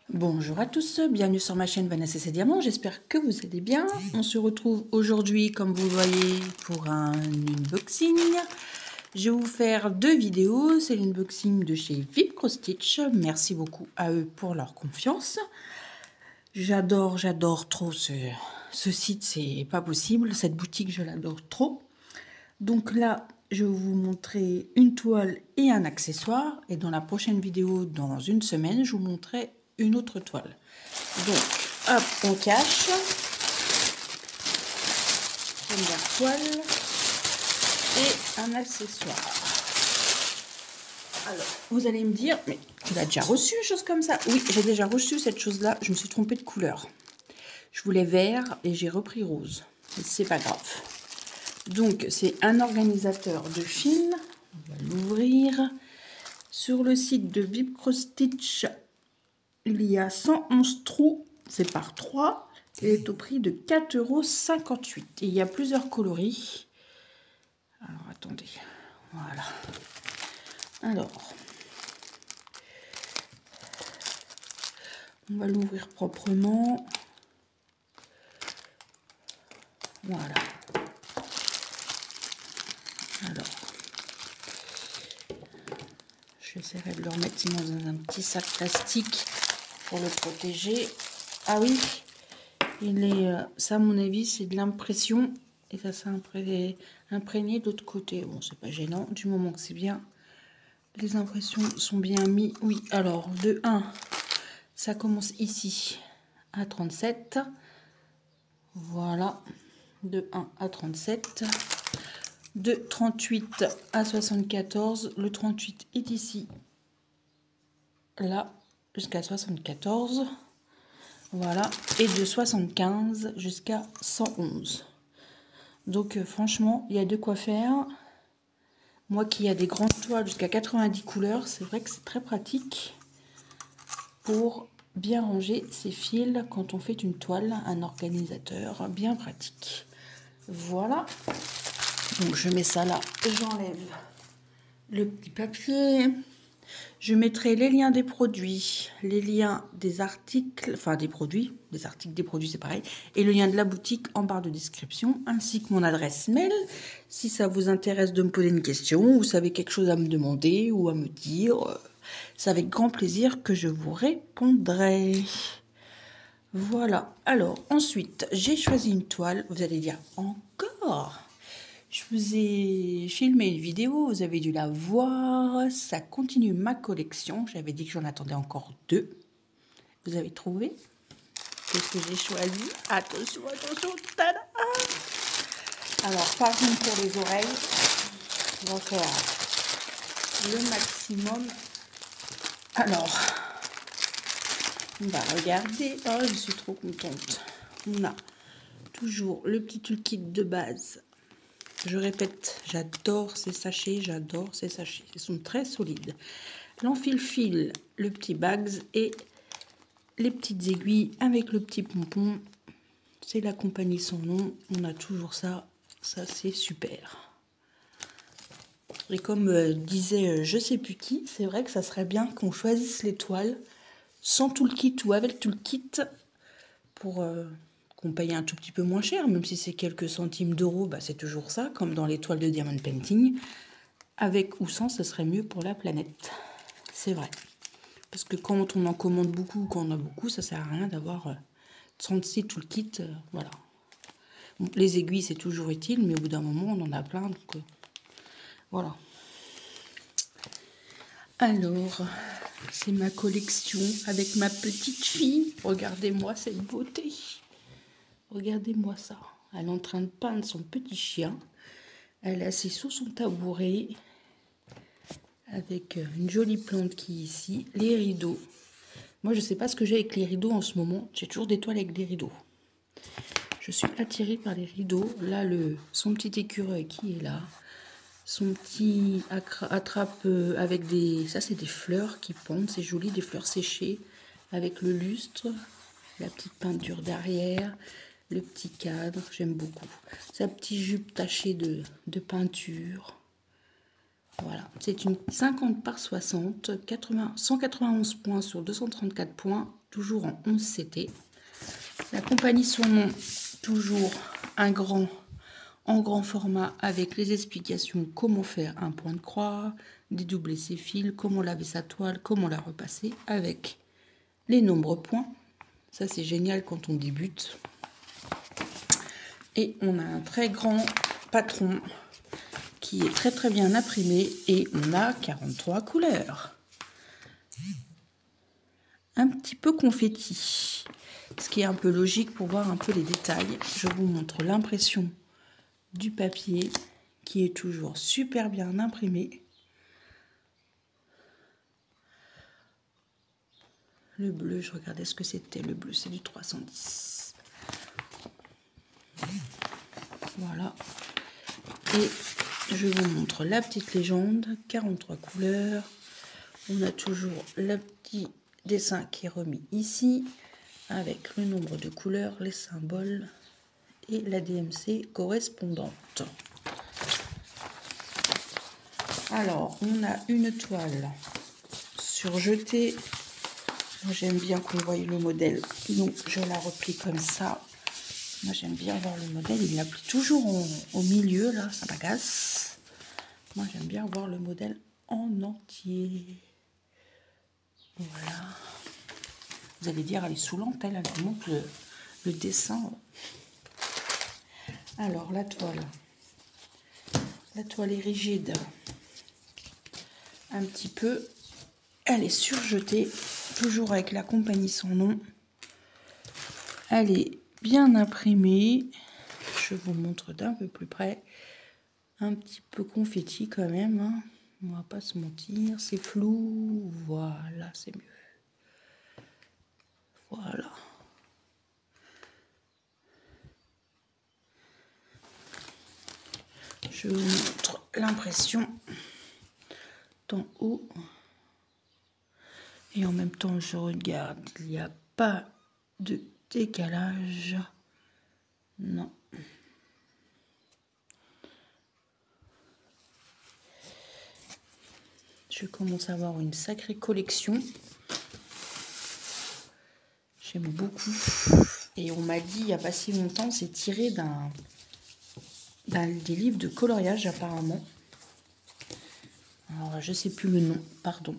Bonjour à tous, bienvenue sur ma chaîne Vanessa et Diamant, j'espère que vous allez bien. On se retrouve aujourd'hui, comme vous le voyez, pour un unboxing. Je vais vous faire deux vidéos, c'est l'unboxing de chez Vipcrostitch. Merci beaucoup à eux pour leur confiance. J'adore trop ce site, c'est pas possible, cette boutique je l'adore trop. Donc là, je vais vous montrer une toile et un accessoire. Et dans la prochaine vidéo, dans une semaine, je vous montrerai une autre toile. Donc, hop, on cache. Première toile et un accessoire. Alors, vous allez me dire, mais tu l'as déjà reçu, une chose comme ça? Oui, j'ai déjà reçu cette chose-là. Je me suis trompée de couleur. Je voulais vert et j'ai repris rose. C'est pas grave. Donc, c'est un organisateur de fils. On va l'ouvrir. Sur le site de Vipcrostitch, il y a 111 trous. C'est par 3. Il est au prix de 4,58 €. Et il y a plusieurs coloris. Alors, attendez. Voilà. Alors, on va l'ouvrir proprement. Voilà. Alors, j'essaierai de le remettre dans un petit sac plastique pour le protéger. Ah oui, il est, ça à mon avis, c'est de l'impression. Et ça s'est imprégné de l'autre côté. Bon, c'est pas gênant, du moment que c'est bien. Les impressions sont bien mises. Oui, alors, de 1, ça commence ici à 37. Voilà, de 1 à 37. De 38 à 74. Le 38 est ici, là, jusqu'à 74. Voilà, et de 75 jusqu'à 111. Donc franchement, il y a de quoi faire. Moi qui ai des grandes toiles jusqu'à 90 couleurs, c'est vrai que c'est très pratique pour bien ranger ses fils quand on fait une toile, un organisateur bien pratique. Voilà, donc je mets ça là, j'enlève le petit papier. Je mettrai les liens des produits, les liens des articles, enfin des produits, des articles, des produits c'est pareil, et le lien de la boutique en barre de description, ainsi que mon adresse mail. Si ça vous intéresse de me poser une question, ou vous savez quelque chose à me demander ou à me dire, c'est avec grand plaisir que je vous répondrai. Voilà, alors ensuite, j'ai choisi une toile, vous allez dire encore. Je vous ai filmé une vidéo, vous avez dû la voir. Ça continue ma collection. J'avais dit que j'en attendais encore 2. Vous avez trouvé? Qu'est-ce que j'ai choisi? Attention, attention. Tada! Alors, par contre, pour les oreilles, on va faire le maximum. Alors, on va regarder. Oh, je suis trop contente. On a toujours le petit toolkit de base. Je répète, j'adore ces sachets, j'adore ces sachets. Ils sont très solides. L'enfile-fil, le petit bags et les petites aiguilles avec le petit pompon. C'est la compagnie sans nom. On a toujours ça. Ça, c'est super. Et comme disait je sais plus qui, c'est vrai que ça serait bien qu'on choisisse les toiles sans tout le kit ou avec tout le kit pour qu'on paye un tout petit peu moins cher, même si c'est quelques centimes d'euros, bah c'est toujours ça, comme dans les toiles de Diamond Painting. Avec ou sans, ce serait mieux pour la planète. C'est vrai. Parce que quand on en commande beaucoup, quand on a beaucoup, ça sert à rien d'avoir 36 tout le kit. Voilà. Bon, les aiguilles, c'est toujours utile, mais au bout d'un moment, on en a plein. Donc, voilà. Alors, c'est ma collection avec ma petite fille. Regardez-moi cette beauté. Regardez-moi ça. Elle est en train de peindre son petit chien. Elle est assise sous son tabouret avec une jolie plante qui est ici. Les rideaux. Moi, je ne sais pas ce que j'ai avec les rideaux en ce moment. J'ai toujours des toiles avec des rideaux. Je suis attirée par les rideaux. Là, son petit écureuil qui est là. Son petit attrape avec des... Ça, c'est des fleurs qui pendent. C'est joli, des fleurs séchées avec le lustre. La petite peinture derrière. Le petit cadre, j'aime beaucoup. Sa petite jupe tachée de peinture. Voilà, c'est une 50 par 60, 191 points sur 234 points, toujours en 11 CT. La compagnie Son Nom, toujours en grand format avec les explications comment faire un point de croix, dédoubler ses fils, comment laver sa toile, comment la repasser avec les nombres points. Ça c'est génial quand on débute. Et on a un très grand patron qui est très bien imprimé et on a 43 couleurs. Un petit peu confetti, ce qui est un peu logique pour voir un peu les détails. Je vous montre l'impression du papier qui est toujours super bien imprimé. Le bleu, je regardais ce que c'était. Le bleu, c'est du 310. Voilà. Et je vous montre la petite légende, 43 couleurs. On a toujours le petit dessin qui est remis ici, avec le nombre de couleurs, les symboles et la DMC correspondante. Alors, on a une toile surjetée. Moi, j'aime bien qu'on voie le modèle, donc je la replie comme ça. Moi, j'aime bien voir le modèle. Il l'applique toujours au milieu, là, ça m'agace. Moi, j'aime bien voir le modèle en entier. Voilà. Vous allez dire, elle est saoulante, elle montre le dessin. Alors, la toile est rigide. Un petit peu. Elle est surjetée, toujours avec la compagnie Son Nom. Elle est bien imprimée. Je vous montre d'un peu plus près. Un petit peu confetti quand même, hein. On va pas se mentir, c'est flou. Voilà, c'est mieux. Voilà. Je vous montre l'impression d'en haut. Et en même temps, je regarde, il n'y a pas de décalage. Non. Je commence à avoir une sacrée collection. J'aime beaucoup. Et on m'a dit il n'y a pas si longtemps, c'est tiré des livres de coloriage apparemment. Alors je sais plus le nom, pardon.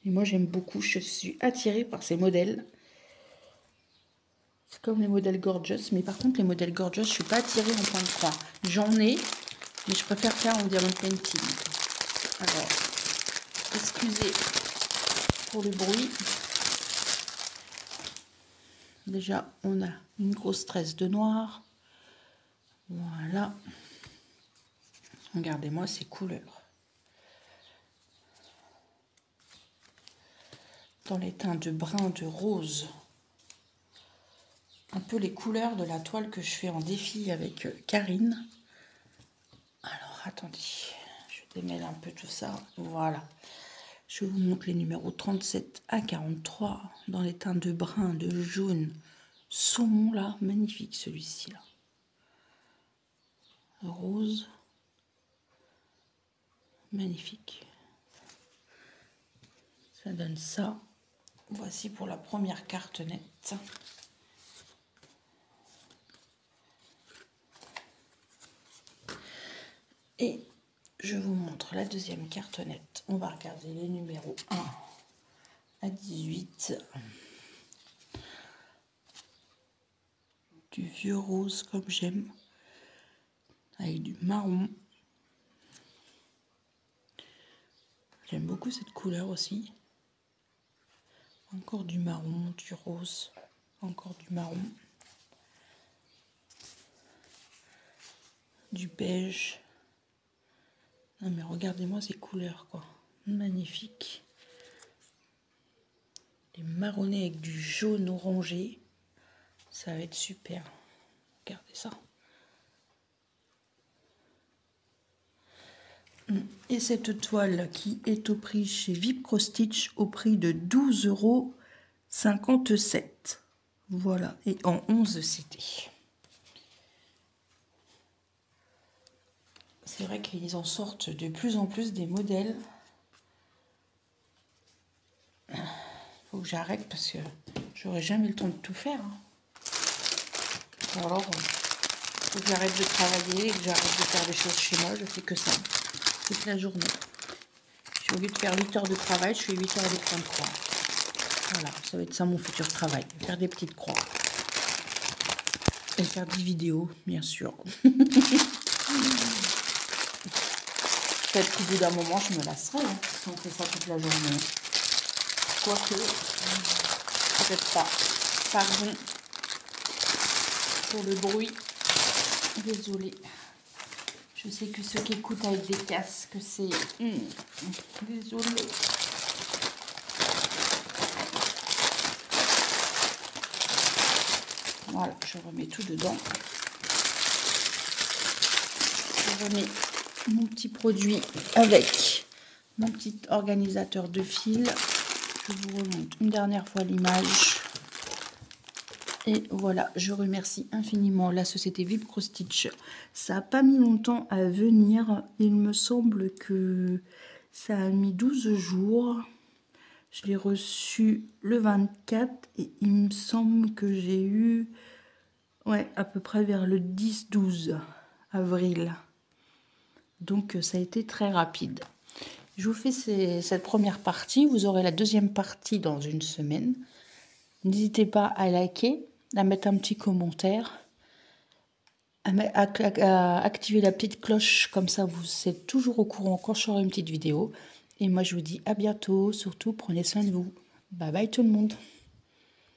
Et moi j'aime beaucoup, je suis attirée par ces modèles. C'est comme les modèles Gorgeous, mais par contre les modèles Gorgeous, je suis pas attirée en point de croix. J'en ai, mais je préfère faire en diamond painting. Alors, excusez pour le bruit. Déjà, on a une grosse tresse de noir. Voilà. Regardez-moi ces couleurs. Dans les teints de brun, de rose. Un peu les couleurs de la toile que je fais en défi avec Karine. Alors, attendez. Je démêle un peu tout ça. Voilà. Je vous montre les numéros 37 à 43 dans les teints de brun, de jaune, saumon là, magnifique celui-ci là. Rose, magnifique. Ça donne ça. Voici pour la première carte nette. Et je vous montre la deuxième carte nette. On va regarder les numéros 1 à 18. Du vieux rose comme j'aime. Avec du marron. J'aime beaucoup cette couleur aussi. Encore du marron, du rose. Encore du marron. Du beige. Non mais regardez-moi ces couleurs quoi. Magnifique. Les marronnés avec du jaune orangé. Ça va être super. Regardez ça. Et cette toile qui est au prix chez VIP Cross Stitch au prix de 12,57 €. Voilà, et en 11 CT. C'est vrai qu'ils en sortent de plus en plus des modèles. Faut que j'arrête parce que j'aurai jamais le temps de tout faire. Ou alors, faut que j'arrête de travailler et que j'arrête de faire des choses chez moi. Je fais que ça toute la journée. Au lieu de faire 8 heures de travail, je fais 8 heures avec plein de croix. Voilà, ça va être ça mon futur travail. Faire des petites croix. Et faire des vidéos, bien sûr. Peut-être qu'au bout d'un moment, je me lasserai si on fait ça toute la journée. Quoique, peut-être pas. Pardon pour le bruit. Désolée. Je sais que ceux qui écoutent avec des casques, c'est... Désolée. Voilà, je remets tout dedans. Je remets mon petit produit avec mon petit organisateur de fil. Je vous remonte une dernière fois l'image. Et voilà, je remercie infiniment la société Vibro-Stitch. Ça n'a pas mis longtemps à venir. Il me semble que ça a mis 12 jours. Je l'ai reçu le 24 et il me semble que j'ai eu à peu près vers le 10-12 avril. Donc ça a été très rapide. Je vous fais cette première partie. Vous aurez la deuxième partie dans une semaine. N'hésitez pas à liker, à mettre un petit commentaire, à activer la petite cloche. Comme ça, vous êtes toujours au courant quand je ferai une petite vidéo. Et moi, je vous dis à bientôt. Surtout, prenez soin de vous. Bye bye tout le monde.